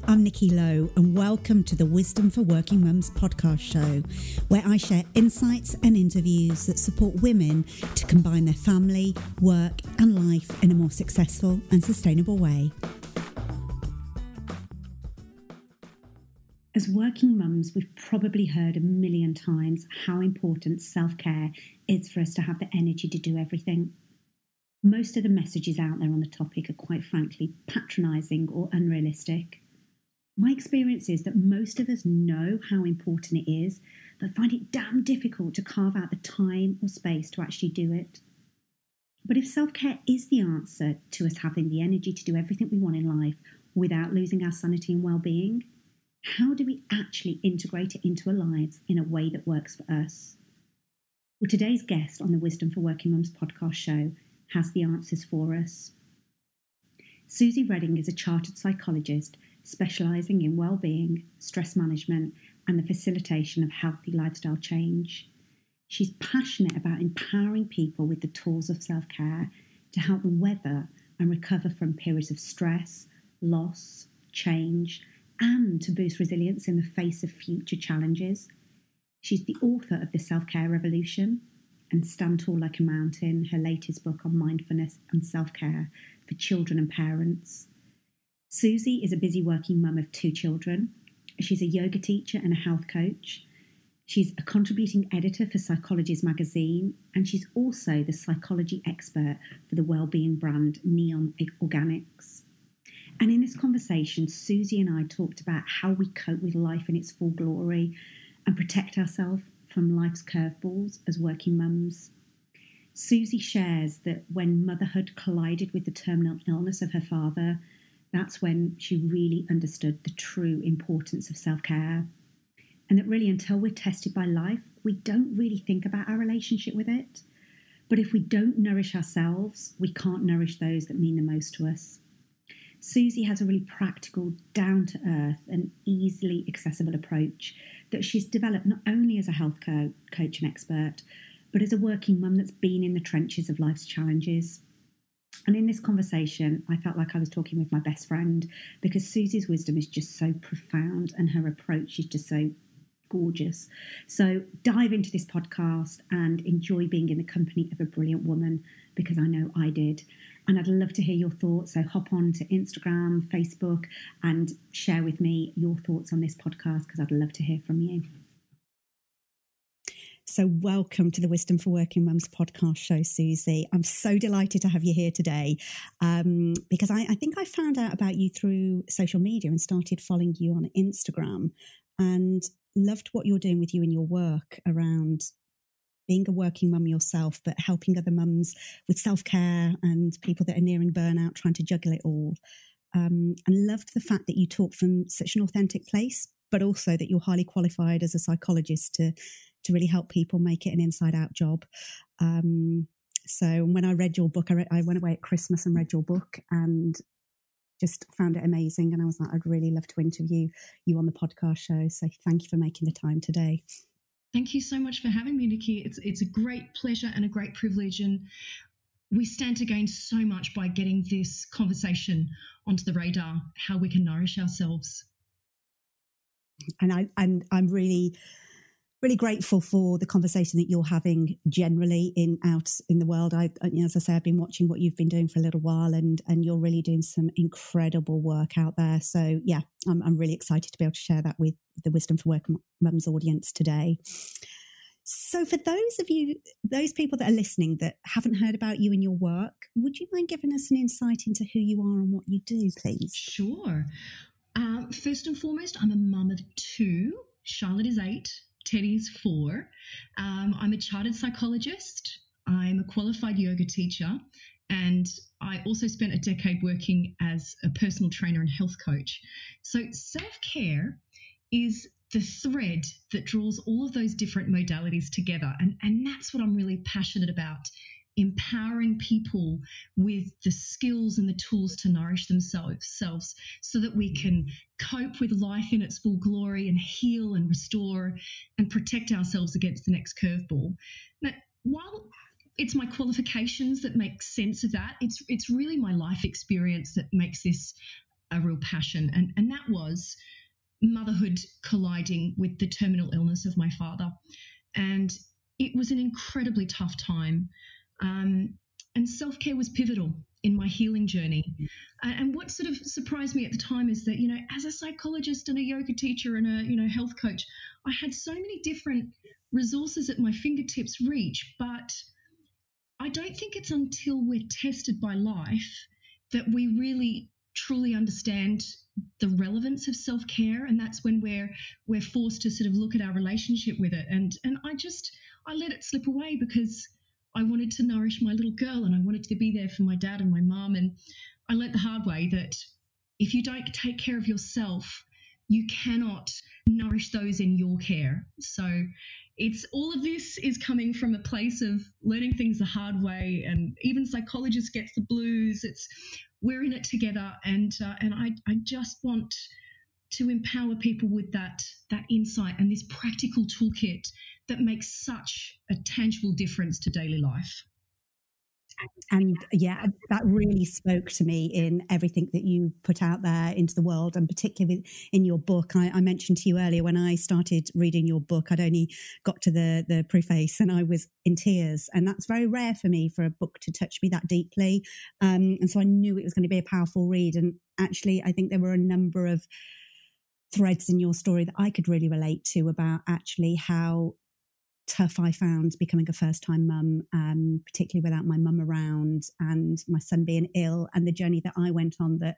I'm Nikki Lowe, and welcome to the Wisdom for Working Mums podcast show, where I share insights and interviews that support women to combine their family, work and life in a more successful and sustainable way. As working mums, we've probably heard a million times how important self-care is for us to have the energy to do everything. Most of the messages out there on the topic are quite frankly patronising or unrealistic. My experience is that most of us know how important it is, but find it damn difficult to carve out the time or space to actually do it. But if self-care is the answer to us having the energy to do everything we want in life without losing our sanity and well-being, how do we actually integrate it into our lives in a way that works for us? Well, today's guest on the Wisdom for Working Mums podcast show has the answers for us. Suzy Reading is a Chartered Psychologist specialising in wellbeing, stress management and the facilitation of healthy lifestyle change. She's passionate about empowering people with the tools of self-care to help them weather and recover from periods of stress, loss, change, and to boost resilience in the face of future challenges. She's the author of The Self-Care Revolution and Stand Tall Like a Mountain, her latest book on mindfulness and self-care for children and parents. Suzy is a busy working mum of 2 children. She's a yoga teacher and a health coach. She's a contributing editor for Psychologist magazine, and she's also the psychology expert for the wellbeing brand Neon Organics. And in this conversation, Suzy and I talked about how we cope with life in its full glory and protect ourselves from life's curveballs as working mums. Suzy shares that when motherhood collided with the terminal illness of her father, that's when she really understood the true importance of self-care. And that really until we're tested by life, we don't really think about our relationship with it. But if we don't nourish ourselves, we can't nourish those that mean the most to us. Suzy has a really practical, down-to-earth and easily accessible approach that she's developed not only as a health coach and expert, but as a working mum that's been in the trenches of life's challenges. And in this conversation, I felt like I was talking with my best friend because Suzy's wisdom is just so profound and her approach is just so gorgeous. So dive into this podcast and enjoy being in the company of a brilliant woman, because I know I did. And I'd love to hear your thoughts. So hop on to Instagram, Facebook, and share with me your thoughts on this podcast, because I'd love to hear from you. So welcome to the Wisdom for Working Mums podcast show, Suzy. I'm so delighted to have you here today because I think I found out about you through social media and started following you on Instagram and loved what you're doing with you and your work around being a working mum yourself, but helping other mums with self-care and people that are nearing burnout, trying to juggle it all. And loved the fact that you talk from such an authentic place, but also that you're highly qualified as a psychologist to really help people make it an inside-out job. So when I read your book, I went away at Christmas and read your book and just found it amazing. And I was like, I'd really love to interview you on the podcast show. So thank you for making the time today. Thank you so much for having me, Nikki. It's a great pleasure and a great privilege, and we stand to gain so much by getting this conversation onto the radar, how we can nourish ourselves. And I'm really, really grateful for the conversation that you're having generally out in the world. As I say, I've been watching what you've been doing for a little while, and you're really doing some incredible work out there. So yeah, I'm really excited to be able to share that with the Wisdom for Working Mums audience today. So for those people that are listening that haven't heard about you and your work, would you mind giving us an insight into who you are and what you do, please? Sure. First and foremost, I'm a mum of 2. Charlotte is 8. Teddy's 4. I'm a chartered psychologist. I'm a qualified yoga teacher, and I also spent a decade working as a personal trainer and health coach. So self-care is the thread that draws all of those different modalities together, and that's what I'm really passionate about. Empowering people with the skills and the tools to nourish themselves so that we can cope with life in its full glory and heal and restore and protect ourselves against the next curveball. Now, while it's my qualifications that make sense of that, it's really my life experience that makes this a real passion, and that was motherhood colliding with the terminal illness of my father. And it was an incredibly tough time. And self-care was pivotal in my healing journey. And what sort of surprised me at the time is that, as a psychologist and a yoga teacher and a, health coach, I had so many different resources at my fingertips reach. But I don't think it's until we're tested by life that we really truly understand the relevance of self-care, and that's when we're forced to sort of look at our relationship with it. And I let it slip away because I wanted to nourish my little girl and I wanted to be there for my dad and my mum. And I learnt the hard way that if you don't take care of yourself, you cannot nourish those in your care. So it's all of this is coming from a place of learning things the hard way, and even psychologists gets the blues. We're in it together, and I just want to empower people with that insight and this practical toolkit that makes such a tangible difference to daily life. And yeah, that really spoke to me in everything that you put out there into the world, and particularly in your book. I mentioned to you earlier, when I started reading your book, I'd only got to the preface and I was in tears. And that's very rare for me, for a book to touch me that deeply. And so I knew it was going to be a powerful read. And actually, I think there were a number of threads in your story that I could really relate to, about actually how tough I found becoming a first-time mum, particularly without my mum around and my son being ill, and the journey that I went on, that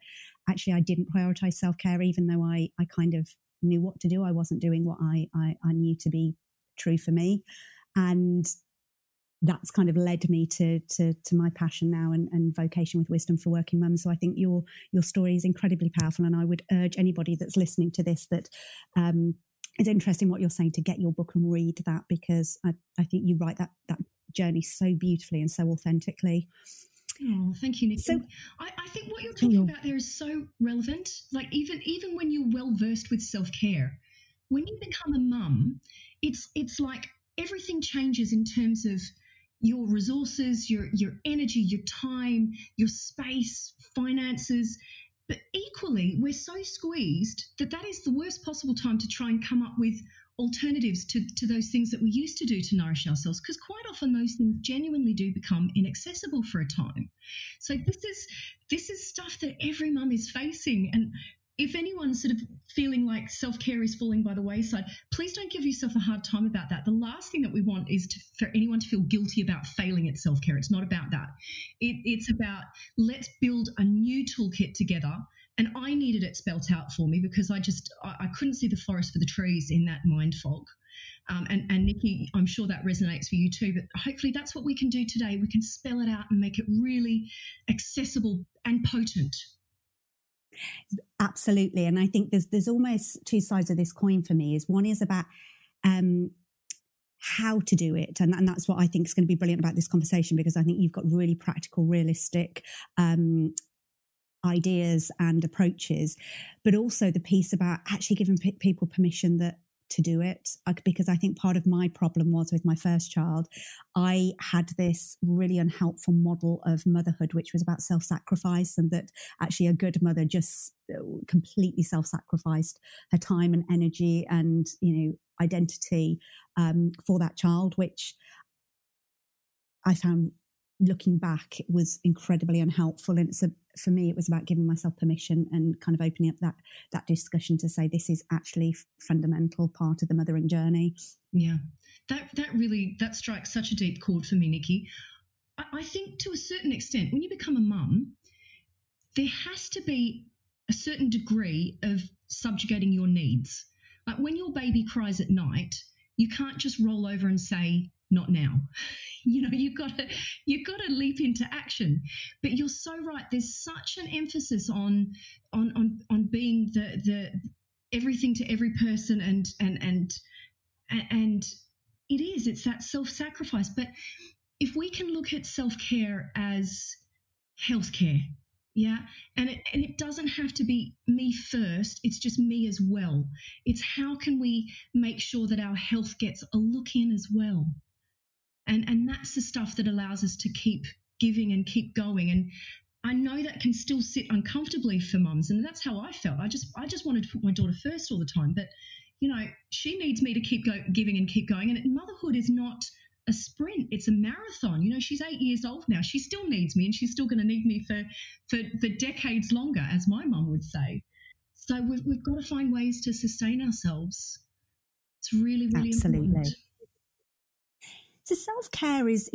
actually I didn't prioritise self-care, even though I kind of knew what to do. I wasn't doing what I knew to be true for me. And that's kind of led me to my passion now and vocation with wisdom for working mums. So I think your story is incredibly powerful, and I would urge anybody that's listening to this that it's interesting what you're saying, to get your book and read that, because I think you write that journey so beautifully and so authentically. Oh, thank you, Nikki. So I think what you're talking about there is so relevant. Like even when you're well versed with self-care, when you become a mum, it's like everything changes in terms of your resources, your energy, your time, your space, finances. But equally, we're so squeezed that is the worst possible time to try and come up with alternatives to those things that we used to do to nourish ourselves, because quite often those things genuinely do become inaccessible for a time. So this is stuff that every mum is facing. And if anyone's sort of feeling like self-care is falling by the wayside, please don't give yourself a hard time about that. The last thing that we want is for anyone to feel guilty about failing at self-care. It's not about that. It's about, let's build a new toolkit together. And I needed it spelt out for me, because I couldn't see the forest for the trees in that mind fog. And Nikki, I'm sure that resonates for you too, but hopefully that's what we can do today. We can spell it out and make it really accessible and potent. Absolutely. And I think there's almost two sides of this coin for me. One is about how to do it, and that's what I think is going to be brilliant about this conversation, because I think you've got really practical, realistic ideas and approaches, but also the piece about actually giving people permission to do it. Because I think part of my problem was with my first child, I had this really unhelpful model of motherhood, which was about self-sacrifice, and that actually a good mother just completely self-sacrificed her time and energy and identity for that child, which I found, looking back, it was incredibly unhelpful. And for me, it was about giving myself permission and kind of opening up that discussion to say, this is actually fundamental part of the mothering journey. Yeah, that strikes such a deep chord for me, Nikki. I think to a certain extent, when you become a mum, there has to be a certain degree of subjugating your needs. Like when your baby cries at night, you can't just roll over and say, not now. You've got to leap into action. But you're so right. There's such an emphasis on being the everything to every person, and it's that self-sacrifice. But if we can look at self-care as healthcare, yeah, and it doesn't have to be me first. It's just me as well. It's how can we make sure that our health gets a look in as well. And that's the stuff that allows us to keep giving and keep going. And I know that can still sit uncomfortably for mums, and that's how I felt. I just wanted to put my daughter first all the time, but she needs me to keep giving and keep going. And motherhood is not a sprint; it's a marathon. She's 8 years old now. She still needs me, and she's still going to need me for decades longer, as my mum would say. So we've got to find ways to sustain ourselves. It's really, really Absolutely important. So self-care is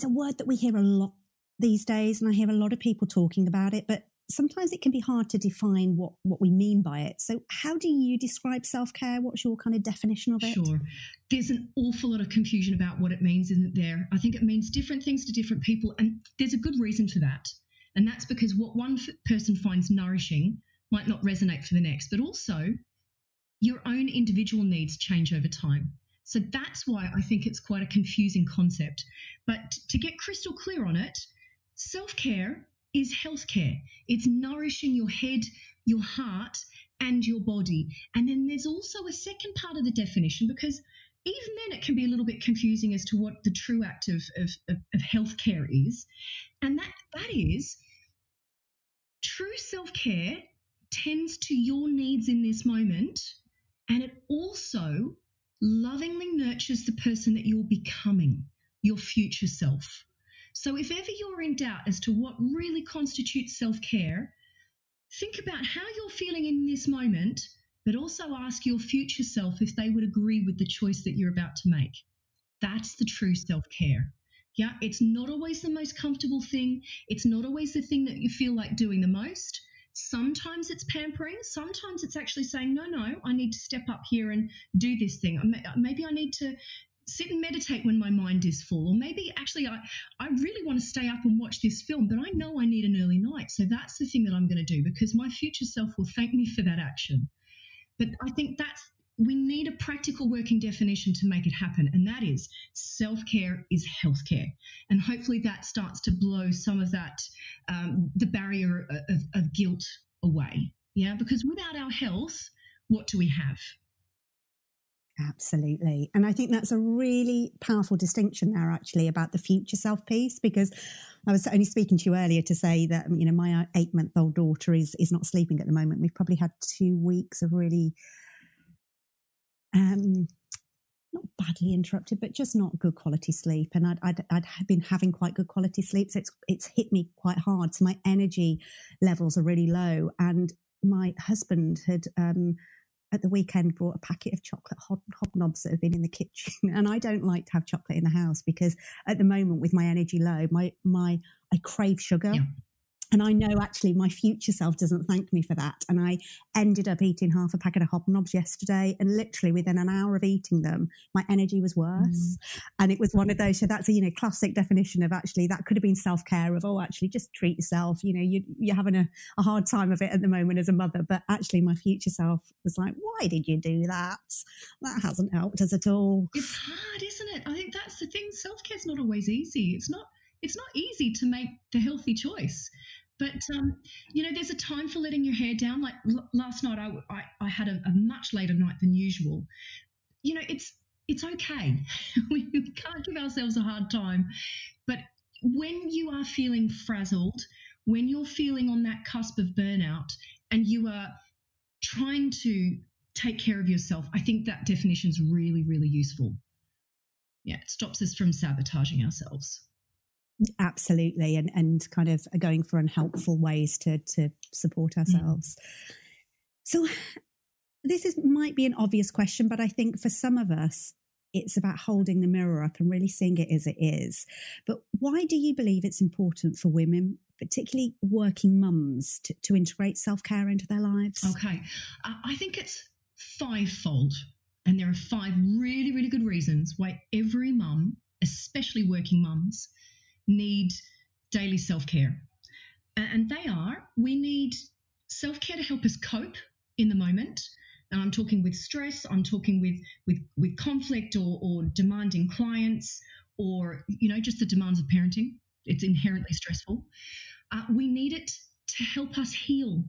a word that we hear a lot these days, and I hear a lot of people talking about it, but sometimes it can be hard to define what we mean by it. So how do you describe self-care? What's your kind of definition of it? Sure. There's an awful lot of confusion about what it means, isn't there? I think it means different things to different people, and there's a good reason for that. And that's because what one person finds nourishing might not resonate for the next, but also your own individual needs change over time. So that's why I think it's quite a confusing concept. But to get crystal clear on it, self-care is healthcare. It's nourishing your head, your heart, and your body. And then there's also a second part of the definition, because even then it can be a little bit confusing as to what the true act of healthcare is. And that is true self-care tends to your needs in this moment, and it also lovingly nurtures the person that you're becoming, your future self. So if ever you're in doubt as to what really constitutes self-care, think about how you're feeling in this moment, but also ask your future self if they would agree with the choice that you're about to make. That's the true self-care. Yeah, it's not always the most comfortable thing. It's not always the thing that you feel like doing the most. Sometimes it's pampering. Sometimes it's actually saying, no, I need to step up here and do this thing. Maybe I need to sit and meditate when my mind is full. Or maybe actually I really want to stay up and watch this film, but I know I need an early night. So that's the thing that I'm going to do, because my future self will thank me for that action. But I think we need a practical working definition to make it happen, and that is self-care is healthcare. And hopefully that starts to blow some of that, the barrier of guilt away. Yeah, because without our health, what do we have? Absolutely. And I think that's a really powerful distinction there, actually, about the future self piece, because I was only speaking to you earlier to say that, my 8-month-old daughter is not sleeping at the moment. We've probably had 2 weeks of really not badly interrupted, but just not good quality sleep. And I'd been having quite good quality sleep. So it's hit me quite hard. So my energy levels are really low. And my husband had, at the weekend, brought a packet of chocolate hobnobs that have been in the kitchen. And I don't like to have chocolate in the house because at the moment with my energy low, I crave sugar. Yeah. And I know actually my future self doesn't thank me for that. And I ended up eating half a packet of hobnobs yesterday. And literally within an hour of eating them, my energy was worse. And it was one of those. So that's a, classic definition of actually that could have been self-care of, actually just treat yourself. You're having a hard time of it at the moment as a mother. But actually my future self was like, why did you do that? That hasn't helped us at all. It's hard, isn't it? I think that's the thing. Self-care is not always easy. It's not easy to make the healthy choice. But, there's a time for letting your hair down. Like last night, I had a much later night than usual. It's okay. We can't give ourselves a hard time. But when you are feeling frazzled, when you're feeling on that cusp of burnout and you are trying to take care of yourself, I think that definition is really, really useful. Yeah, it stops us from sabotaging ourselves. Absolutely, and kind of going for unhelpful ways to support ourselves. So this might be an obvious question, but I think for some of us, it's about holding the mirror up and really seeing it as it is. But why do you believe it's important for women, particularly working mums, to integrate self-care into their lives? Okay, I think it's fivefold, and there are 5 really, really good reasons why every mum, especially working mums, need daily self-care. And they are, we need self-care to help us cope in the moment. And I'm talking with stress, I'm talking with conflict or demanding clients, or, just the demands of parenting. It's inherently stressful. We need it to help us heal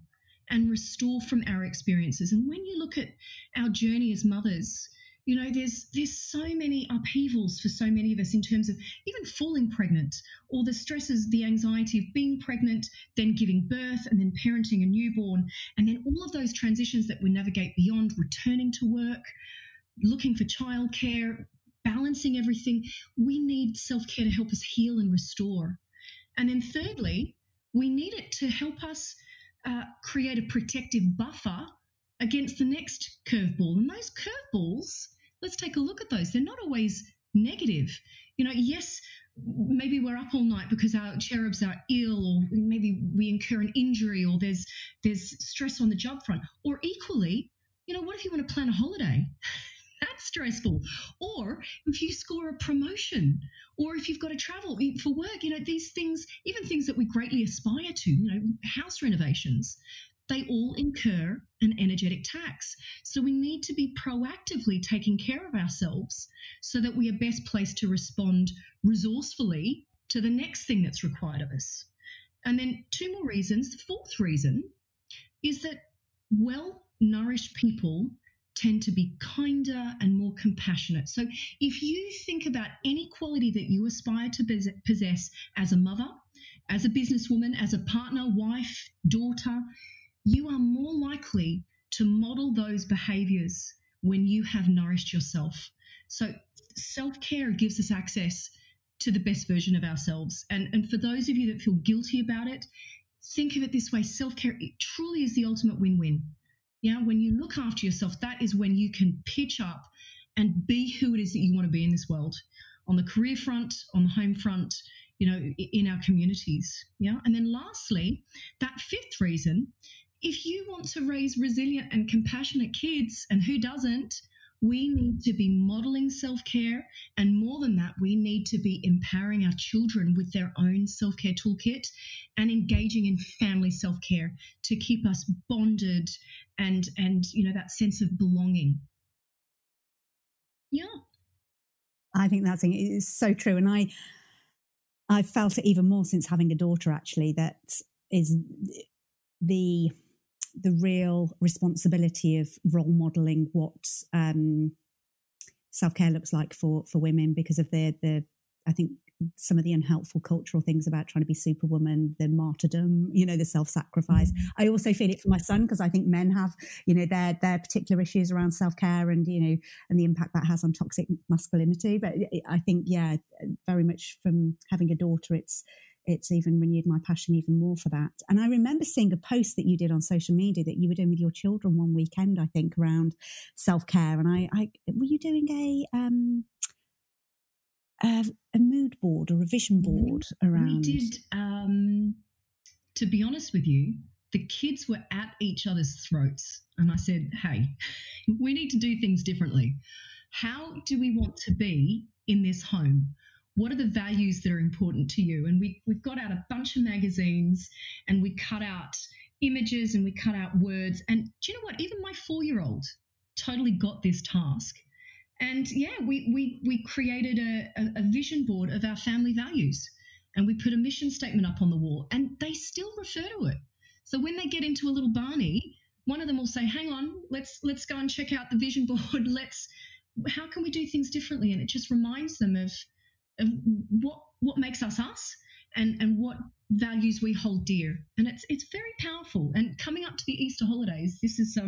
and restore from our experiences. And when you look at our journey as mothers, You know, there's so many upheavals for so many of us in terms of even falling pregnant, or the stresses, the anxiety of being pregnant, then giving birth, and then parenting a newborn, and then all of those transitions that we navigate beyond, returning to work, looking for childcare, balancing everything. We need self-care to help us heal and restore. And then thirdly, we need it to help us create a protective buffer against the next curveball. And those curveballs, let's take a look at those. They're not always negative. You know, yes, maybe we're up all night because our cherubs are ill, or maybe we incur an injury, or there's stress on the job front. Or equally, you know, what if you want to plan a holiday? That's stressful. Or if you score a promotion, or if you've got to travel for work, you know, these things, even things that we greatly aspire to, you know, house renovations, they all incur an energetic tax. So we need to be proactively taking care of ourselves so that we are best placed to respond resourcefully to the next thing that's required of us. And then two more reasons. The fourth reason is that well-nourished people tend to be kinder and more compassionate. So if you think about any quality that you aspire to possess as a mother, as a businesswoman, as a partner, wife, daughter, you are more likely to model those behaviors when you have nourished yourself. So self-care gives us access to the best version of ourselves. And for those of you that feel guilty about it, think of it this way: self-care, it truly is the ultimate win-win. Yeah, when you look after yourself, that is when you can pitch up and be who it is that you want to be in this world, on the career front, on the home front, you know, in our communities. Yeah. And then lastly, that fifth reason, if you want to raise resilient and compassionate kids, and who doesn't, we need to be modeling self-care. And more than that, we need to be empowering our children with their own self-care toolkit and engaging in family self-care to keep us bonded and you know, that sense of belonging. Yeah. I think that's it's so true. And I've felt it even more since having a daughter, actually, that is the real responsibility of role modeling what self-care looks like for women, because of the I think some of the unhelpful cultural things about trying to be superwoman, the martyrdom, you know, the self-sacrifice. I also feel it for my son, because I think men have, you know, their particular issues around self-care, and, you know, and the impact that has on toxic masculinity. But I think, yeah, very much from having a daughter, it's even renewed my passion even more for that. And I remember seeing a post that you did on social media that you were doing with your children one weekend, I think, around self-care. And I were you doing a mood board or a vision board around? We did. To be honest with you, the kids were at each other's throats. And I said, hey, we need to do things differently. How do we want to be in this home? What are the values that are important to you? And we've got out a bunch of magazines, and we cut out images, and we cut out words. And do you know what? Even my 4-year-old totally got this task. And yeah, we created a vision board of our family values, and we put a mission statement up on the wall, and they still refer to it. So when they get into a little Barney, one of them will say, hang on, let's go and check out the vision board. How can we do things differently? And it just reminds them of what makes us us, and what values we hold dear. And it's very powerful. And coming up to the Easter holidays, this is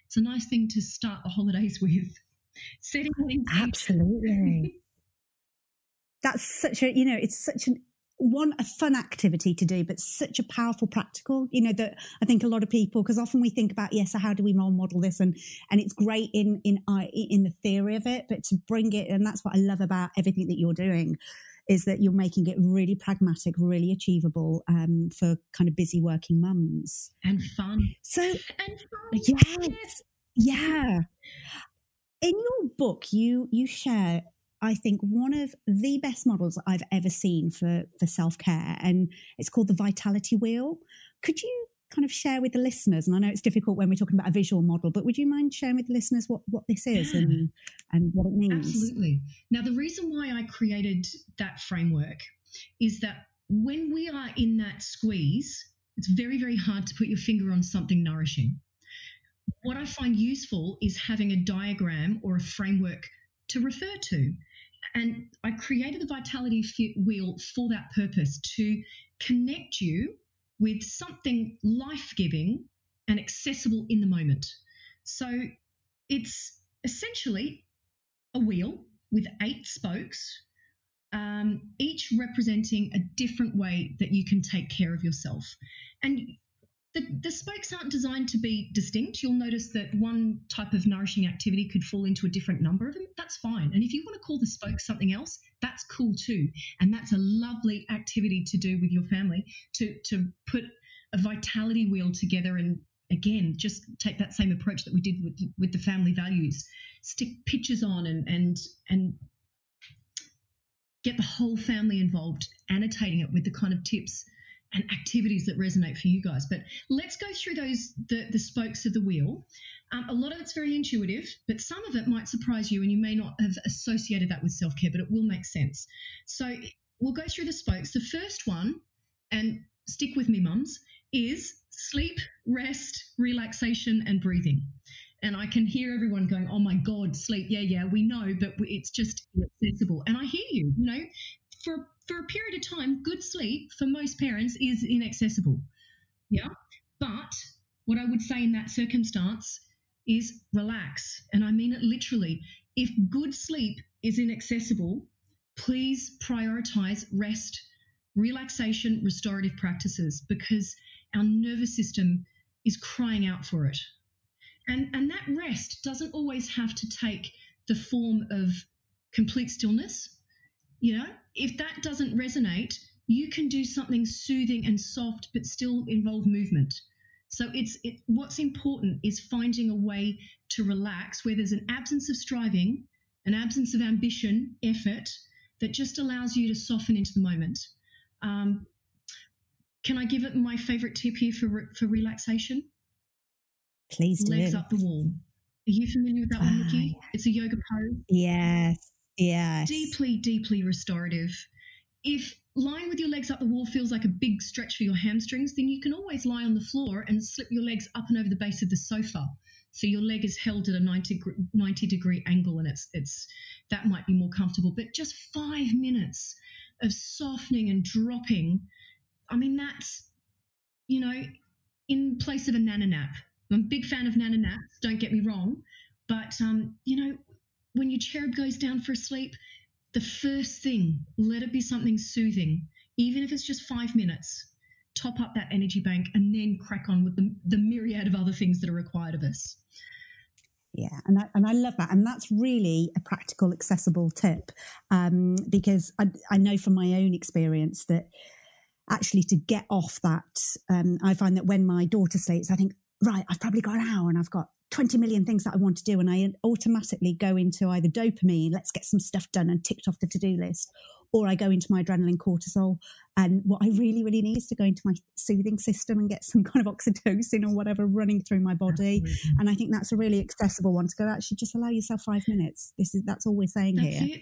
it's a nice thing to start the holidays with. Setting that intention. Absolutely. That's such a, you know, it's such a fun activity to do, but such a powerful practical, you know, that I think a lot of people, because often we think about, yes, so how do we role model this? And it's great in the theory of it, but to bring it, and that's what I love about everything that you're doing, is that you're making it really pragmatic, really achievable for kind of busy working mums. And fun. Yes. Yeah. In your book, you share, I think, one of the best models that I've ever seen for self-care, and it's called the Vitality Wheel. Could you kind of share with the listeners, and I know it's difficult when we're talking about a visual model, but would you mind sharing with the listeners what this is and what it means? Absolutely. Now, the reason why I created that framework is that when we are in that squeeze, it's very, very hard to put your finger on something nourishing. what I find useful is having a diagram or a framework to refer to. And I created the Vitality Wheel for that purpose, to connect you with something life-giving and accessible in the moment. So it's essentially a wheel with 8 spokes, each representing a different way that you can take care of yourself. And the spokes aren't designed to be distinct. You'll notice that one type of nourishing activity could fall into a different number of them. That's fine. And if you want to call the spokes something else, that's cool too. And that's a lovely activity to do with your family, to put a vitality wheel together, and again, just take that same approach that we did with the family values. Stick pictures on and get the whole family involved, annotating it with the kind of tips and activities that resonate for you guys. But let's go through the spokes of the wheel. A lot of it's very intuitive, but some of it might surprise you, and you may not have associated that with self-care, but it will make sense. So we'll go through the spokes. The first one, and stick with me, mums, is sleep, rest, relaxation, and breathing. And I can hear everyone going, oh my God, sleep. Yeah, we know, but it's just inaccessible. And I hear you, for a period of time, good sleep for most parents is inaccessible. Yeah. But what I would say in that circumstance is relax. And I mean it literally. If good sleep is inaccessible, please prioritize rest, relaxation, restorative practices, because our nervous system is crying out for it. And that rest doesn't always have to take the form of complete stillness. If that doesn't resonate, you can do something soothing and soft, but still involve movement. So what's important is finding a way to relax where there's an absence of striving, an absence of ambition, effort, that just allows you to soften into the moment. Can I give it my favorite tip here for relaxation? Please do. Legs up the wall. Are you familiar with that one, Nikki? Yeah. It's a yoga pose. Yes. Deeply, deeply restorative. If lying with your legs up the wall feels like a big stretch for your hamstrings, then you can always lie on the floor and slip your legs up and over the base of the sofa. So your leg is held at a 90-degree angle, and it's that might be more comfortable. But just 5 minutes of softening and dropping, I mean, that's, in place of a nana nap. I'm a big fan of nana naps, don't get me wrong. But, when your cherub goes down for a sleep, the first thing, let it be something soothing, even if it's just 5 minutes. Top up that energy bank and then crack on with the myriad of other things that are required of us. Yeah, and I love that. And that's really a practical, accessible tip, because I know from my own experience that actually to get off that, I find that when my daughter sleeps, I think, right, I've probably got an hour and I've got 20 million things that I want to do. And I automatically go into either dopamine, let's get some stuff done and ticked off the to-do list, or I go into my adrenaline, cortisol. And what I really, really need is to go into my soothing system and get some kind of oxytocin or whatever running through my body. Absolutely. And I think that's a really accessible one to go, actually just allow yourself 5 minutes. That's all we're saying that's here. It.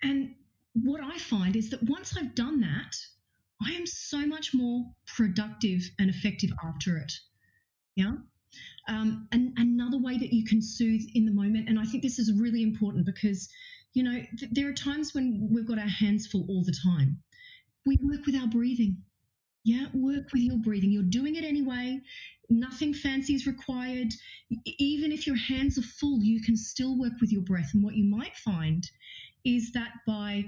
And what I find is that once I've done that, I am so much more productive and effective after it. Yeah. And another way that you can soothe in the moment, and I think this is really important because, there are times when we've got our hands full all the time. We work with our breathing. Yeah, work with your breathing. You're doing it anyway. Nothing fancy is required. Even if your hands are full, you can still work with your breath. And what you might find is that by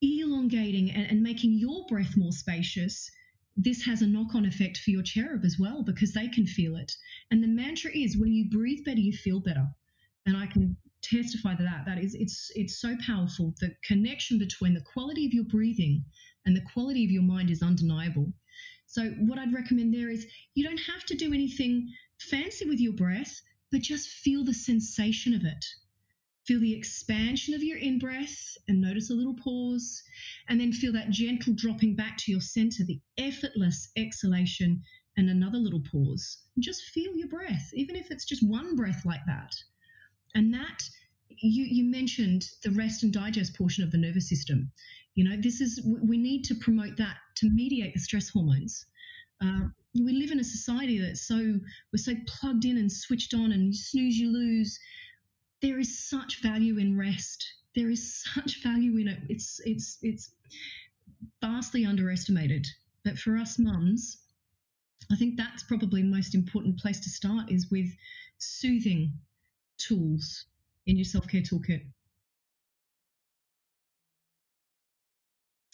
elongating and making your breath more spacious, this has a knock-on effect for your cherub as well, because they can feel it. And the mantra is, when you breathe better, you feel better. And I can testify to that. That is, it's so powerful. The connection between the quality of your breathing and the quality of your mind is undeniable. So what I'd recommend there is, you don't have to do anything fancy with your breath, but just feel the sensation of it. Feel the expansion of your in-breath and notice a little pause, and then feel that gentle dropping back to your center, the effortless exhalation and another little pause. Just feel your breath, even if it's just one breath like that. And that, you mentioned the rest and digest portion of the nervous system. We need to promote that to mediate the stress hormones. We live in a society that's we're so plugged in and switched on, and you snooze, you lose. There is such value in rest. There is such value in it. It's vastly underestimated. But for us mums, I think that's probably the most important place to start, is with soothing tools in your self-care toolkit.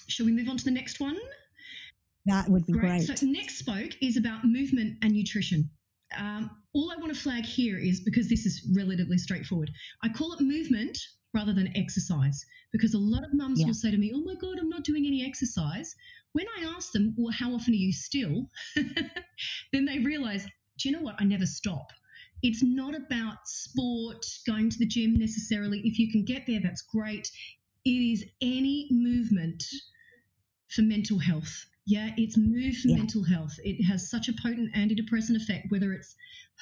Shall we move on to the next one? That would be great. So next spoke is about movement and nutrition. All I want to flag here is, because this is relatively straightforward, I call it movement rather than exercise, because a lot of mums will say to me, oh my God, I'm not doing any exercise. When I ask them, well, how often are you still? Then they realize, do you know what? I never stop. It's not about sport, going to the gym necessarily. If you can get there, that's great. It is any movement for mental health. Yeah, it's move for mental health. It has such a potent antidepressant effect, whether it's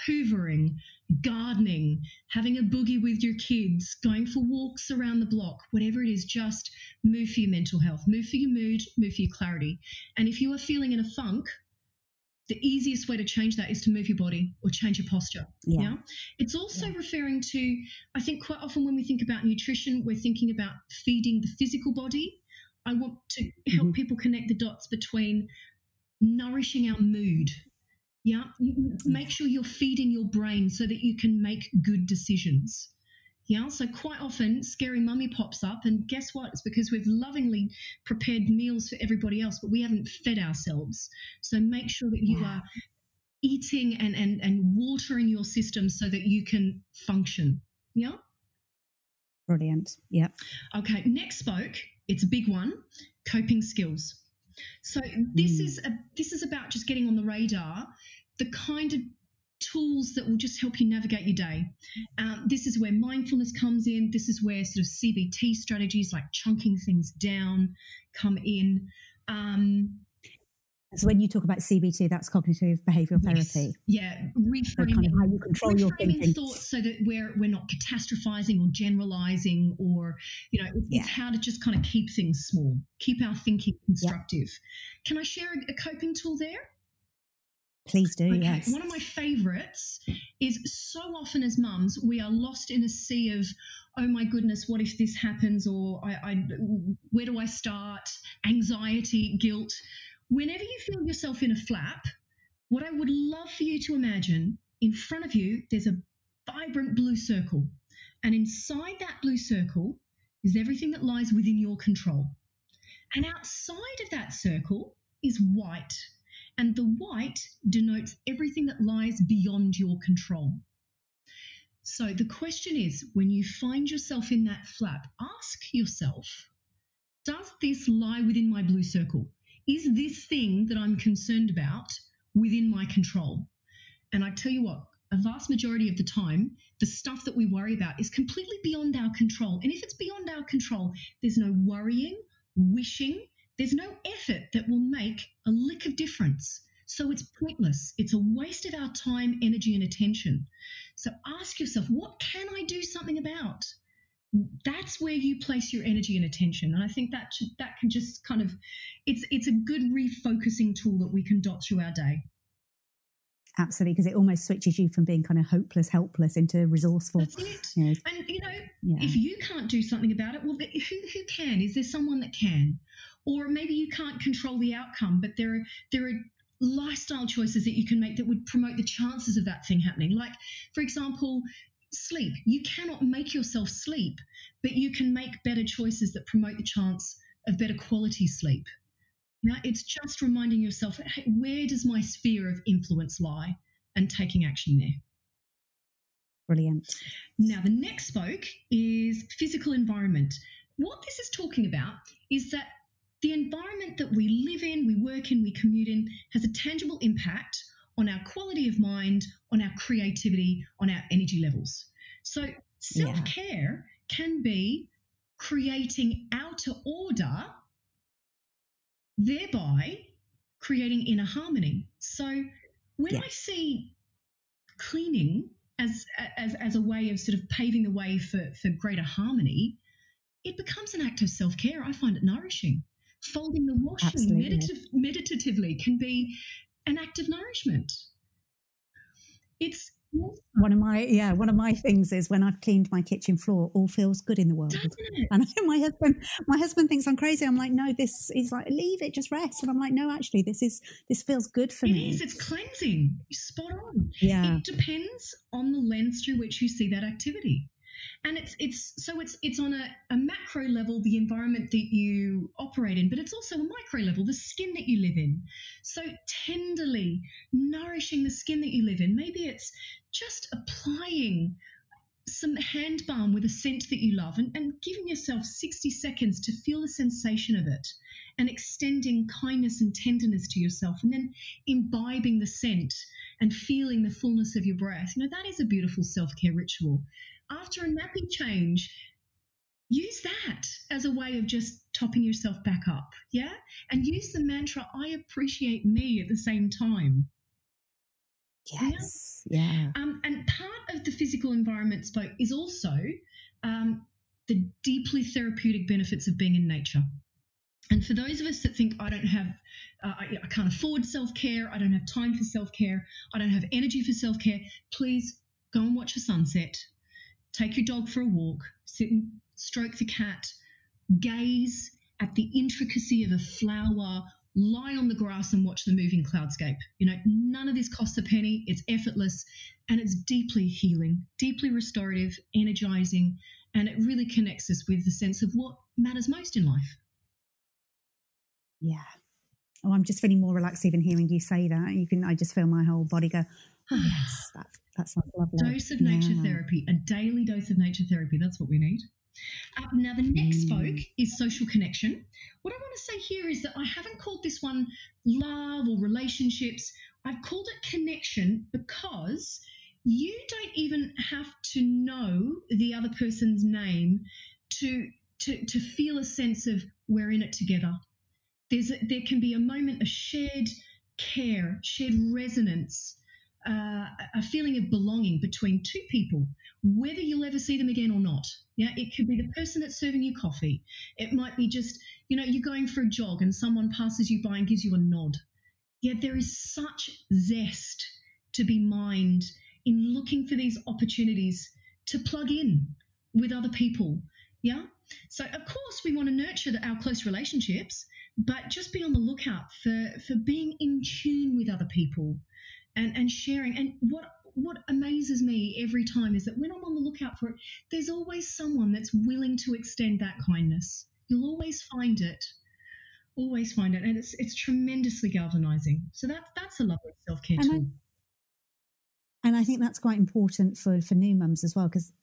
hoovering, gardening, having a boogie with your kids, going for walks around the block, whatever it is, just move for your mental health, move for your mood, move for your clarity. And if you are feeling in a funk, the easiest way to change that is to move your body or change your posture. Yeah. It's also referring to, I think quite often when we think about nutrition, we're thinking about feeding the physical body. I want to help people connect the dots between nourishing our mood. Yeah. Make sure you're feeding your brain so that you can make good decisions. Yeah. So quite often Scary Mummy pops up, and guess what? It's because we've lovingly prepared meals for everybody else, but we haven't fed ourselves. So make sure that you are eating and watering your system so that you can function. Yeah. Brilliant. Yeah. Okay. Next spoke. It's a big one. Coping skills. So this is about just getting on the radar, the kind of tools that will just help you navigate your day. This is where mindfulness comes in. This is where sort of CBT strategies like chunking things down come in. So when you talk about CBT, that's cognitive behavioural therapy. Yeah, reframing, kind of how you control your thinking. Thoughts so that we're not catastrophizing or generalizing, or it's how to just kind of keep things small, keep our thinking constructive. Can I share a coping tool there? Please do. Okay. Yes. One of my favourites is, so often as mums we are lost in a sea of, oh my goodness, what if this happens, or where do I start? Anxiety, guilt. Whenever you feel yourself in a flap, what I would love for you to imagine, in front of you, there's a vibrant blue circle. And inside that blue circle is everything that lies within your control. And outside of that circle is white. And the white denotes everything that lies beyond your control. So the question is, when you find yourself in that flap, ask yourself, does this lie within my blue circle? Is this thing that I'm concerned about within my control? And I tell you what, a vast majority of the time, the stuff that we worry about is completely beyond our control. And if it's beyond our control, there's no worrying, wishing, there's no effort that will make a lick of difference. So it's pointless. It's a waste of our time, energy, and attention. So ask yourself, what can I do something about? That's where you place your energy and attention. And I think that can just kind of, it's a good refocusing tool that we can dot through our day. Absolutely, because it almost switches you from being kind of hopeless, helpless into resourceful. That's it. And, if you can't do something about it, well, who can? Is there someone that can? Or maybe you can't control the outcome, but there are lifestyle choices that you can make that would promote the chances of that thing happening. Like, for example, sleep. You cannot make yourself sleep, but you can make better choices that promote the chance of better quality sleep. Now, it's just reminding yourself, hey, where does my sphere of influence lie, and taking action there. Brilliant. Now, the next spoke is physical environment. What this is talking about is that the environment that we live in, we work in, we commute in, has a tangible impact on our quality of mind, on our creativity, on our energy levels. So self-care can be creating outer order, thereby creating inner harmony. So when I see cleaning as a way of sort of paving the way for greater harmony, it becomes an act of self-care. I find it nourishing. Folding the washing meditatively can be an act of nourishment. It's one of my things is when I've cleaned my kitchen floor, all feels good in the world. Doesn't it? And my husband thinks I'm crazy. I'm like, no, this is like, leave it, just rest. And I'm like, no, actually, this feels good for me. It is. It's cleansing. You're spot on. Yeah. It depends on the lens through which you see that activity. And it's on a macro level, the environment that you operate in, but it's also a micro level, the skin that you live in. So tenderly nourishing the skin that you live in. Maybe it's just applying some hand balm with a scent that you love and giving yourself 60 seconds to feel the sensation of it and extending kindness and tenderness to yourself and then imbibing the scent and feeling the fullness of your breath. That is a beautiful self-care ritual. After a nappy change, use that as a way of just topping yourself back up, yeah? And use the mantra, I appreciate me at the same time. Yes, yeah. And part of the physical environment spoke is also the deeply therapeutic benefits of being in nature. And for those of us that think I can't afford self-care, I don't have time for self-care, I don't have energy for self-care, please go and watch a sunset. Take your dog for a walk, sit and stroke the cat, gaze at the intricacy of a flower, lie on the grass and watch the moving cloudscape. None of this costs a penny. It's effortless and it's deeply healing, deeply restorative, energizing, and it really connects us with the sense of what matters most in life. Yeah. Oh, I'm just feeling more relaxed even hearing you say that. I just feel my whole body go, oh, yes, that sounds lovely. Dose of nature therapy, a daily dose of nature therapy. That's what we need. Now, the next spoke is social connection. What I want to say here is that I haven't called this one love or relationships. I've called it connection because you don't even have to know the other person's name to feel a sense of we're in it together. There can be a moment of shared care, shared resonance, a feeling of belonging between two people, whether you'll ever see them again or not. Yeah, it could be the person that's serving you coffee. It might be just, you're going for a jog and someone passes you by and gives you a nod. Yeah, there is such zest to be mined in looking for these opportunities to plug in with other people. Yeah. So, of course, we want to nurture our close relationships, but just be on the lookout for being in tune with other people and sharing. And what amazes me every time is that when I'm on the lookout for it, there's always someone that's willing to extend that kindness. You'll always find it. Always find it. And it's tremendously galvanizing. So that's a lovely self-care tool. And I think that's quite important for new mums as well, because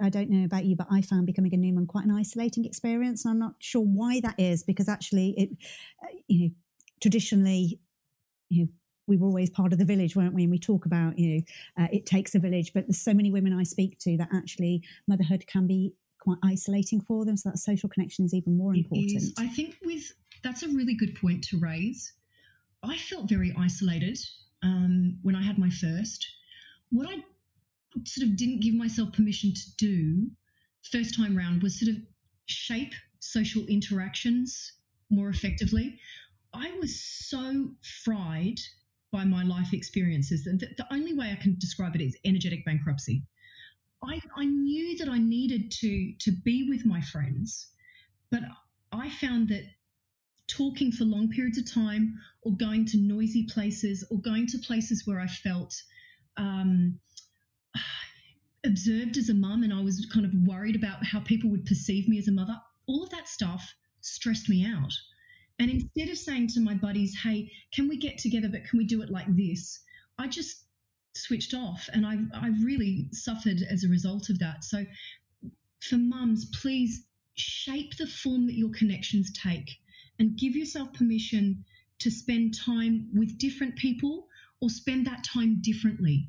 I don't know about you, but I found becoming a new mum quite an isolating experience. And I'm not sure why that is, because actually traditionally, we were always part of the village, weren't we? And we talk about, it takes a village, but there's so many women I speak to that actually motherhood can be quite isolating for them. So that social connection is even more important. I think that's a really good point to raise. I felt very isolated when I had my first. What I sort of didn't give myself permission to do first time round was sort of shape social interactions more effectively. I was so fried by my life experiences that the only way I can describe it is energetic bankruptcy. I knew that I needed to be with my friends, but I found that talking for long periods of time or going to noisy places or going to places where I felt observed as a mum and I was kind of worried about how people would perceive me as a mother, all of that stuff stressed me out. And instead of saying to my buddies, hey, can we get together, but can we do it like this? I just switched off and I really suffered as a result of that. So for mums, please shape the form that your connections take and give yourself permission to spend time with different people or spend that time differently.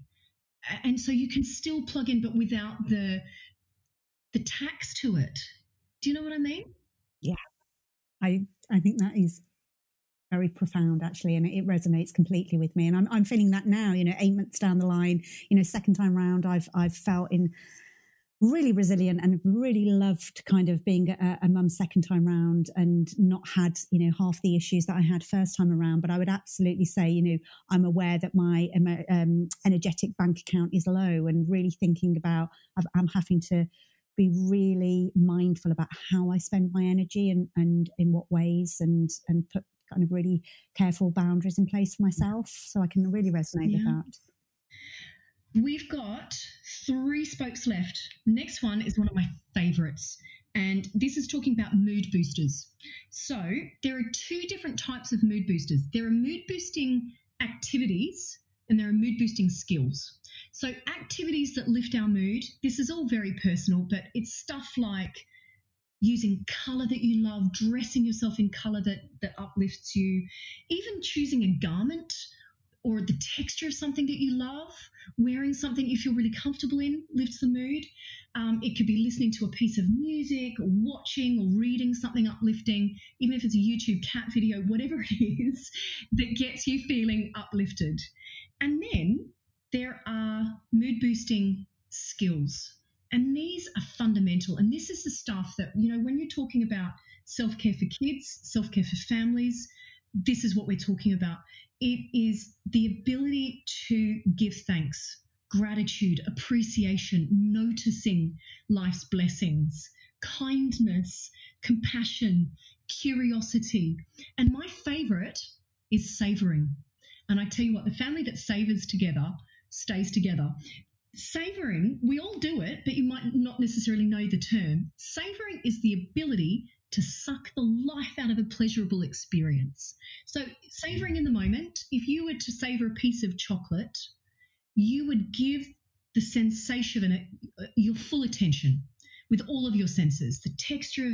And so you can still plug in, but without the tax to it. Do you know what I mean? Yeah, I think that is very profound, actually, and it resonates completely with me. And I'm feeling that now. 8 months down the line, second time round, I've felt in really resilient and really loved kind of being a mum second time round and not had, half the issues that I had first time around. But I would absolutely say, I'm aware that my energetic bank account is low, and really thinking about, I'm having to be really mindful about how I spend my energy and in what ways, and put kind of really careful boundaries in place for myself. So I can really resonate with that. We've got 3 spokes left. The next one is one of my favourites, and this is talking about mood boosters. So there are 2 different types of mood boosters. There are mood boosting activities and there are mood boosting skills. So activities that lift our mood, this is all very personal, but it's stuff like using colour that you love, dressing yourself in colour that uplifts you, even choosing a garment or the texture of something that you love, wearing something you feel really comfortable in lifts the mood. It could be listening to a piece of music or watching or reading something uplifting, even if it's a YouTube cat video, whatever it is that gets you feeling uplifted. And then there are mood boosting skills. And these are fundamental. And this is the stuff that, when you're talking about self-care for kids, self-care for families, this is what we're talking about. It is the ability to give thanks, gratitude, appreciation, noticing life's blessings, kindness, compassion, curiosity. And my favorite is savoring. And I tell you what, the family that savors together stays together. Savoring, we all do it, but you might not necessarily know the term. Savoring is the ability to suck the life out of a pleasurable experience. So savouring in the moment, if you were to savour a piece of chocolate, you would give the sensation of it your full attention with all of your senses, the texture of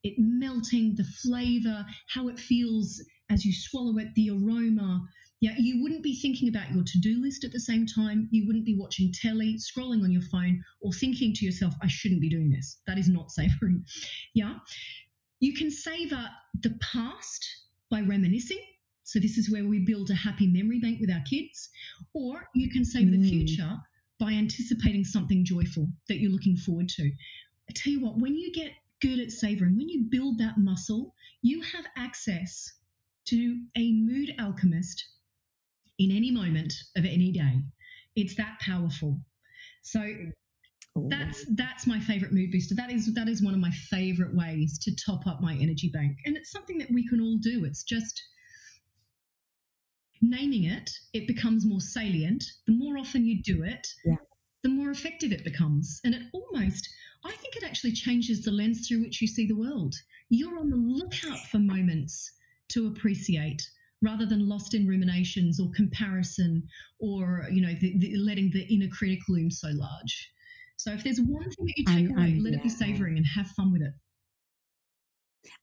it melting, the flavour, how it feels as you swallow it, the aroma. Yeah, you wouldn't be thinking about your to-do list at the same time. You wouldn't be watching telly, scrolling on your phone, or thinking to yourself, I shouldn't be doing this. That is not savouring. Yeah. You can savour the past by reminiscing. So this is where we build a happy memory bank with our kids. Or you can savour the future by anticipating something joyful that you're looking forward to. I tell you what, when you get good at savouring, when you build that muscle, you have access to a mood alchemist in any moment of any day. It's that powerful. So that's my favourite mood booster. That is one of my favourite ways to top up my energy bank. And it's something that we can all do. It's just naming it, it becomes more salient. The more often you do it, the more effective it becomes. And I think it actually changes the lens through which you see the world. You're on the lookout for moments to appreciate rather than lost in ruminations or comparison or, letting the inner critic loom so large. So if there's one thing that you take away, let it be savouring and have fun with it.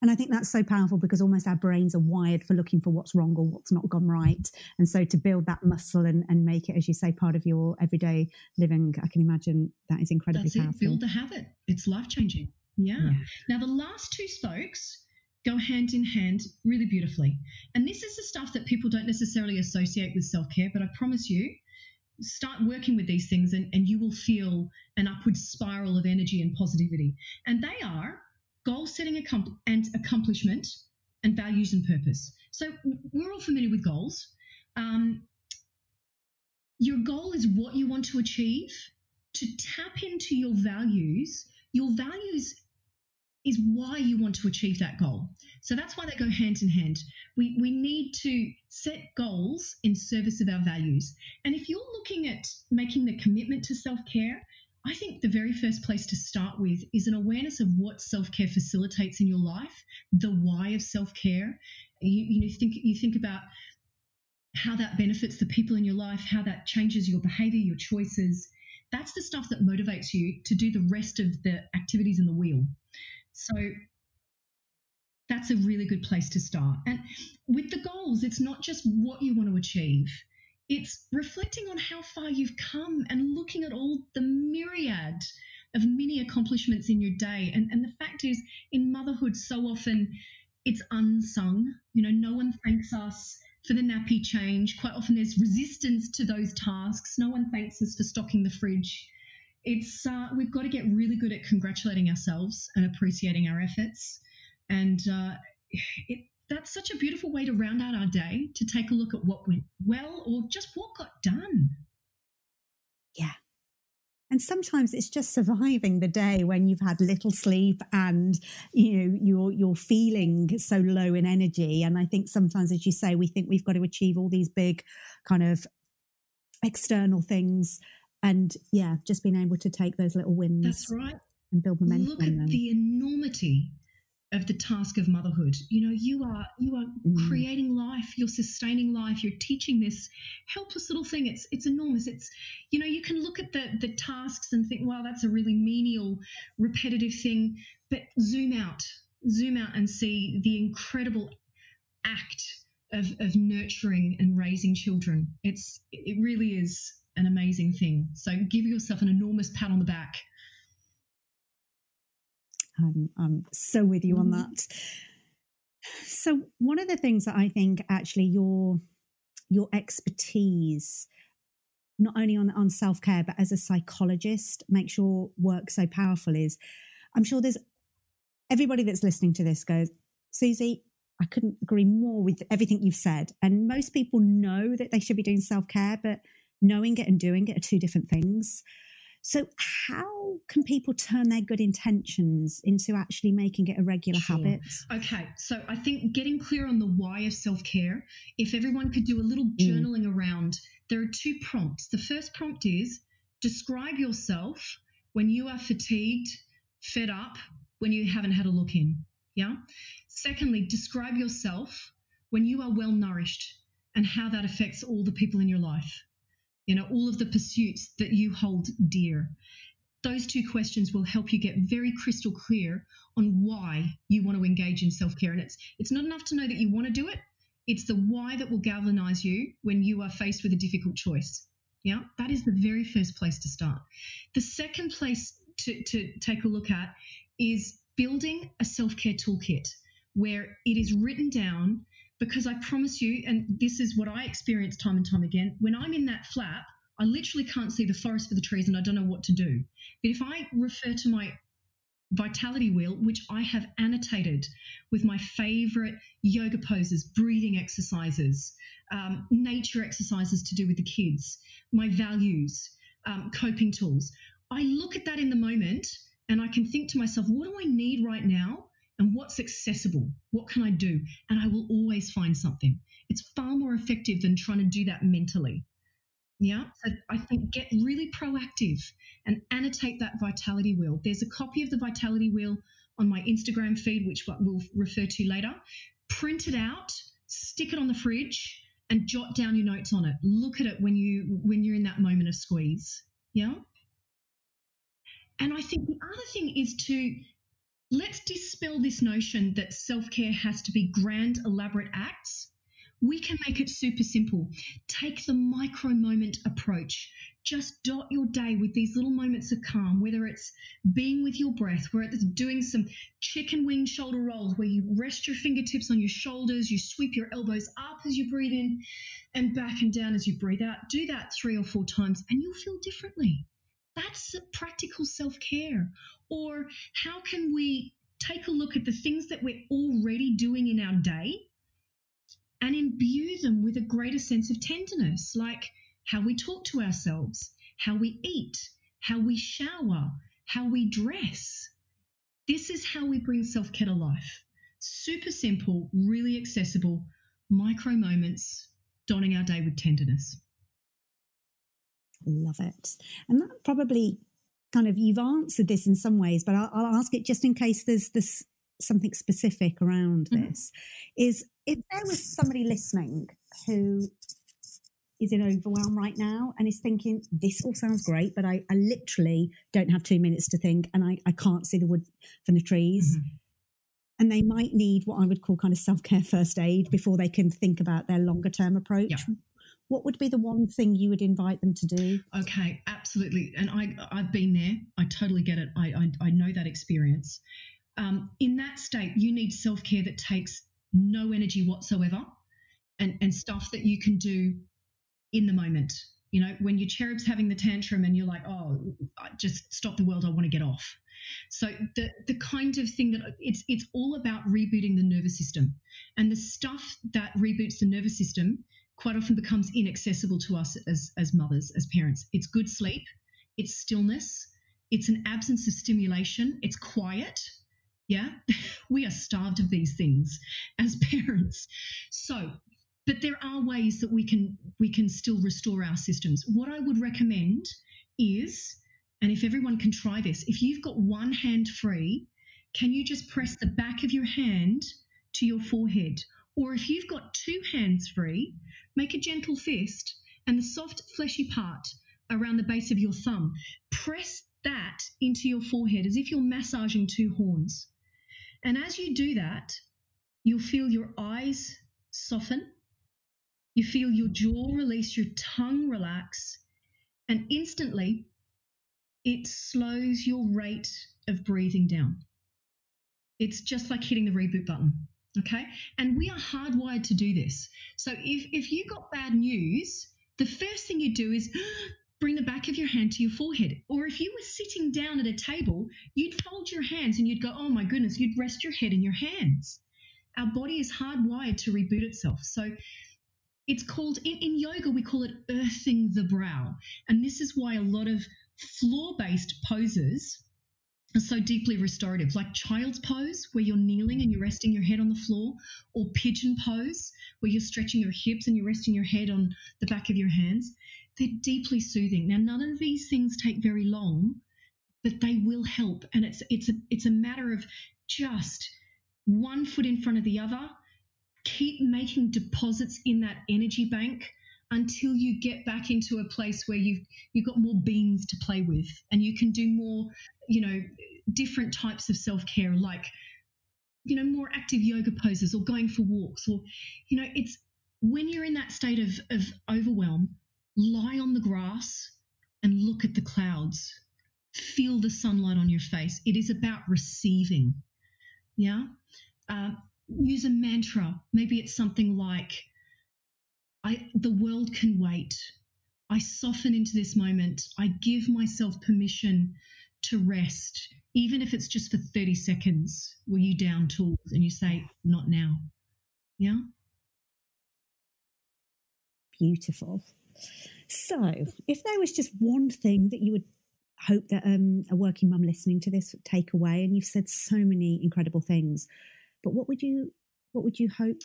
And I think that's so powerful because almost our brains are wired for looking for what's wrong or what's not gone right. And so to build that muscle and make it, as you say, part of your everyday living, I can imagine that is incredibly powerful. Build the habit. It's life-changing. Yeah. Now, the last 2 spokes go hand in hand really beautifully. And this is the stuff that people don't necessarily associate with self-care, but I promise you, start working with these things and you will feel an upward spiral of energy and positivity. And they are goal setting and accomplishment and values and purpose. So we're all familiar with goals. Your goal is what you want to achieve. To tap into your values is why you want to achieve that goal. So that's why they go hand in hand. We need to set goals in service of our values. And if you're looking at making the commitment to self-care, I think the very first place to start with is an awareness of what self-care facilitates in your life, the why of self-care. You think about how that benefits the people in your life, how that changes your behavior, your choices. That's the stuff that motivates you to do the rest of the activities in the wheel. So that's a really good place to start. And with the goals, it's not just what you want to achieve. It's reflecting on how far you've come and looking at all the myriad of mini accomplishments in your day. And the fact is, in motherhood, so often it's unsung. No one thanks us for the nappy change. Quite often there's resistance to those tasks. No one thanks us for stocking the fridge. It's we've got to get really good at congratulating ourselves and appreciating our efforts. And that's such a beautiful way to round out our day, to take a look at what went well or just what got done. Yeah. And sometimes it's just surviving the day when you've had little sleep and, you're feeling so low in energy. And I think sometimes, as you say, we think we've got to achieve all these big kind of external things. And just being able to take those little wins. That's right. And build momentum. Look at the enormity of the task of motherhood. You are creating life, you're sustaining life, you're teaching this helpless little thing. It's enormous. It's, you can look at the tasks and think, wow, that's a really menial, repetitive thing. But zoom out and see the incredible act of nurturing and raising children. It really is an amazing thing. So give yourself an enormous pat on the back. I'm so with you on that. So one of the things that I think actually your expertise, not only on self-care, but as a psychologist, makes your work so powerful is, I'm sure there's everybody that's listening to this goes, Suzy, I couldn't agree more with everything you've said. And most people know that they should be doing self-care, but knowing it and doing it are two different things. So how can people turn their good intentions into actually making it a regular habit? Okay, so I think getting clear on the why of self-care, if everyone could do a little journaling around, there are 2 prompts. The first prompt is describe yourself when you are fatigued, fed up, when you haven't had a look in. Yeah. Secondly, describe yourself when you are well nourished and how that affects all the people in your life. All of the pursuits that you hold dear. Those 2 questions will help you get very crystal clear on why you want to engage in self-care. And it's not enough to know that you want to do it. It's the why that will galvanize you when you are faced with a difficult choice. Yeah, that is the very first place to start. The second place to take a look at is building a self-care toolkit where it is written down. Because I promise you, and this is what I experience time and time again, when I'm in that flap, I literally can't see the forest for the trees and I don't know what to do. But if I refer to my vitality wheel, which I have annotated with my favorite yoga poses, breathing exercises, nature exercises to do with the kids, my values, coping tools, I look at that in the moment and I can think to myself, what do I need right now? And what's accessible? What can I do? And I will always find something. It's far more effective than trying to do that mentally. Yeah. So I think get really proactive and annotate that vitality wheel. There's a copy of the vitality wheel on my Instagram feed, which we'll refer to later. Print it out, stick it on the fridge, and jot down your notes on it. Look at it when you're in that moment of squeeze. Yeah. And I think the other thing is let's dispel this notion that self-care has to be grand, elaborate acts. We can make it super simple. Take the micro moment approach. Just dot your day with these little moments of calm, whether it's being with your breath, whether it's doing some chicken wing shoulder rolls where you rest your fingertips on your shoulders, you sweep your elbows up as you breathe in and back and down as you breathe out. Do that 3 or 4 times and you'll feel differently. That's practical self-care. Or how can we take a look at the things that we're already doing in our day and imbue them with a greater sense of tenderness, like how we talk to ourselves, how we eat, how we shower, how we dress. This is how we bring self-care to life. Super simple, really accessible, micro moments, donning our day with tenderness. Love it. And that probably kind of, you've answered this in some ways, but I'll ask it just in case there's this something specific around this, is if there was somebody listening who is in overwhelm right now and is thinking, this all sounds great, but I literally don't have 2 minutes to think and I can't see the wood from the trees. And they might need what I would call kind of self-care first aid before they can think about their longer term approach. Yeah. What would be the one thing you would invite them to do? Okay, absolutely. And I've been there. I totally get it. I know that experience. In that state, you need self-care that takes no energy whatsoever and stuff that you can do in the moment. You know, when your cherub's having the tantrum and you're like, oh, just stop the world, I want to get off. So the kind of thing that it's all about rebooting the nervous system. And the stuff that reboots the nervous system quite often becomes inaccessible to us as mothers, as parents. It's good sleep, it's stillness, it's an absence of stimulation, it's quiet. Yeah, we are starved of these things as parents. So, but there are ways that we can still restore our systems. What I would recommend is, and if everyone can try this, if you've got one hand free, can you just press the back of your hand to your forehead? Or if you've got two hands free, make a gentle fist and the soft fleshy part around the base of your thumb, press that into your forehead as if you're massaging two horns. And as you do that, you'll feel your eyes soften, you feel your jaw release, your tongue relax, and instantly it slows your rate of breathing down. It's just like hitting the reboot button, okay? And we are hardwired to do this. So if you got bad news, the first thing you do is bring the back of your hand to your forehead. Or if you were sitting down at a table, you'd fold your hands and you'd go, oh my goodness, you'd rest your head in your hands. Our body is hardwired to reboot itself. So it's called, in yoga, we call it earthing the brow. And this is why a lot of floor-based poses are so deeply restorative, like child's pose, where you're kneeling and you're resting your head on the floor, or pigeon pose, where you're stretching your hips and you're resting your head on the back of your hands. They're deeply soothing. Now, none of these things take very long, but they will help. And it's a matter of just one foot in front of the other. Keep making deposits in that energy bank until you get back into a place where you've got more beans to play with and you can do more, different types of self-care, like, more active yoga poses or going for walks, or, it's when you're in that state of overwhelm, lie on the grass and look at the clouds. Feel the sunlight on your face. It is about receiving. Yeah. Use a mantra. Maybe it's something like, the world can wait. I soften into this moment. I give myself permission to rest, even if it's just for 30 seconds where you down tools and you say, not now. Yeah. Beautiful. So if there was just one thing that you would hope that a working mum listening to this would take away, and you've said so many incredible things, but what would you hope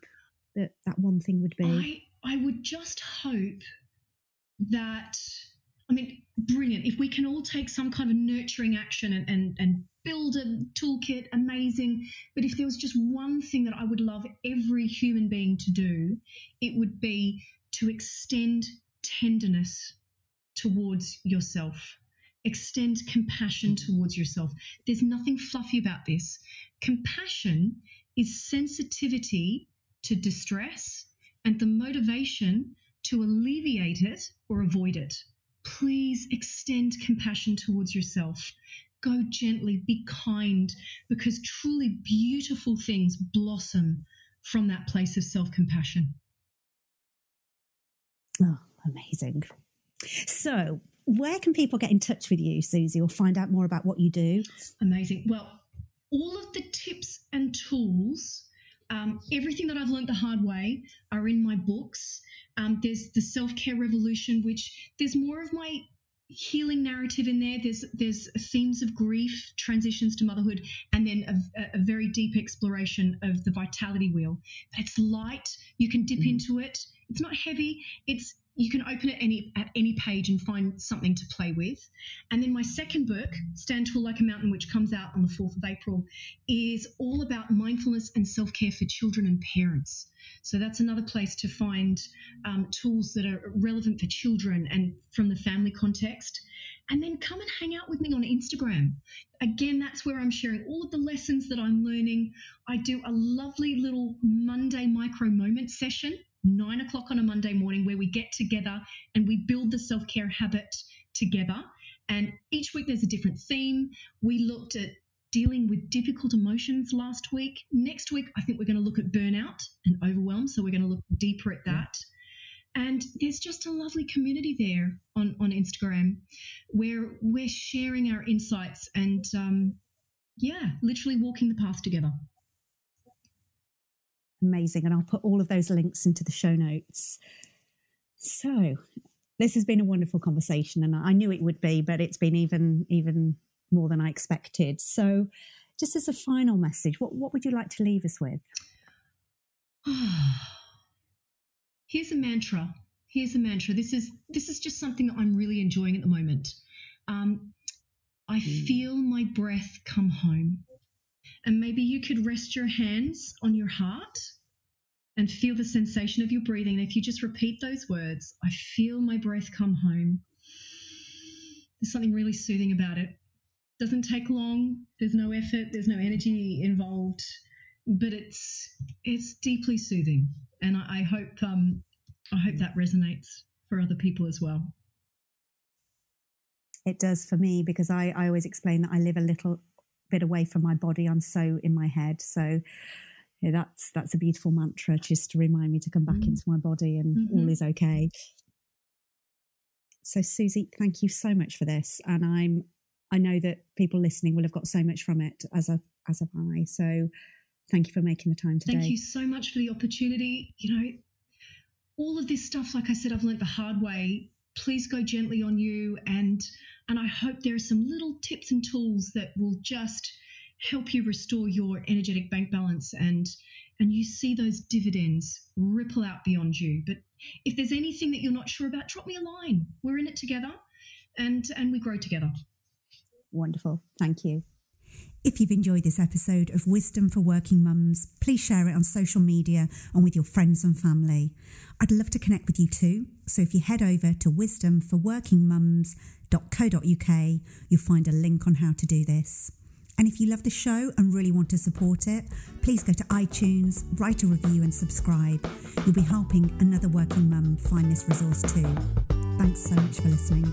that one thing would be? I would just hope that, brilliant. If we can all take some kind of nurturing action and build a toolkit, amazing. But if there was just one thing that I would love every human being to do, it would be to extend tenderness towards yourself. Extend compassion towards yourself. There's nothing fluffy about this. Compassion is sensitivity to distress and the motivation to alleviate it or avoid it. Please extend compassion towards yourself. Go gently, be kind, because truly beautiful things blossom from that place of self-compassion. Oh, amazing. So where can people get in touch with you, Suzy, or find out more about what you do? Amazing. Well, all of the tips and tools, everything that I've learned the hard way, are in my books. There's the Self-Care Revolution, which there's more of my healing narrative in there. There's themes of grief, transitions to motherhood, and then a very deep exploration of the vitality wheel. It's light. You can dip into it. It's not heavy. You can open it at any page and find something to play with. And then my second book, Stand Tall Like a Mountain, which comes out on the 4th of April, is all about mindfulness and self-care for children and parents. So that's another place to find tools that are relevant for children and from the family context. And then come and hang out with me on Instagram. Again, that's where I'm sharing all of the lessons that I'm learning. I do a lovely little Monday micro moment session, 9 o'clock on a Monday morning, where we get together and we build the self-care habit together. And each week there's a different theme. We looked at dealing with difficult emotions last week. Next week, I think we're going to look at burnout and overwhelm. So we're going to look deeper at that. And there's just a lovely community there on Instagram where we're sharing our insights and, literally walking the path together. Amazing. And I'll put all of those links into the show notes. So this has been a wonderful conversation, and I knew it would be, but it's been even more than I expected. So just as a final message, what would you like to leave us with? Here's a mantra. This is just something that I'm really enjoying at the moment. I feel my breath come home. And maybe you could rest your hands on your heart and feel the sensation of your breathing. And if you just repeat those words, I feel my breath come home. There's something really soothing about it. Doesn't take long. There's no effort. There's no energy involved, but it's deeply soothing. And I hope that resonates for other people as well. It does for me, because I always explain that I live a little bit away from my body. I'm so in my head. So yeah, that's a beautiful mantra, just to remind me to come back into my body and all is okay. So Suzy, thank you so much for this. And I know that people listening will have got so much from it, as have I. So thank you for making the time today. Thank you so much for the opportunity. You know, all of this stuff, like I said, I've learned the hard way. Please go gently on you, and I hope there are some little tips and tools that will just help you restore your energetic bank balance, and you see those dividends ripple out beyond you. But if there's anything that you're not sure about, drop me a line. We're in it together, and we grow together. Wonderful. Thank you. If you've enjoyed this episode of Wisdom for Working Mums, please share it on social media and with your friends and family. I'd love to connect with you too. So if you head over to wisdomforworkingmums.co.uk, you'll find a link on how to do this. And if you love the show and really want to support it, please go to iTunes, write a review and subscribe. You'll be helping another working mum find this resource too. Thanks so much for listening.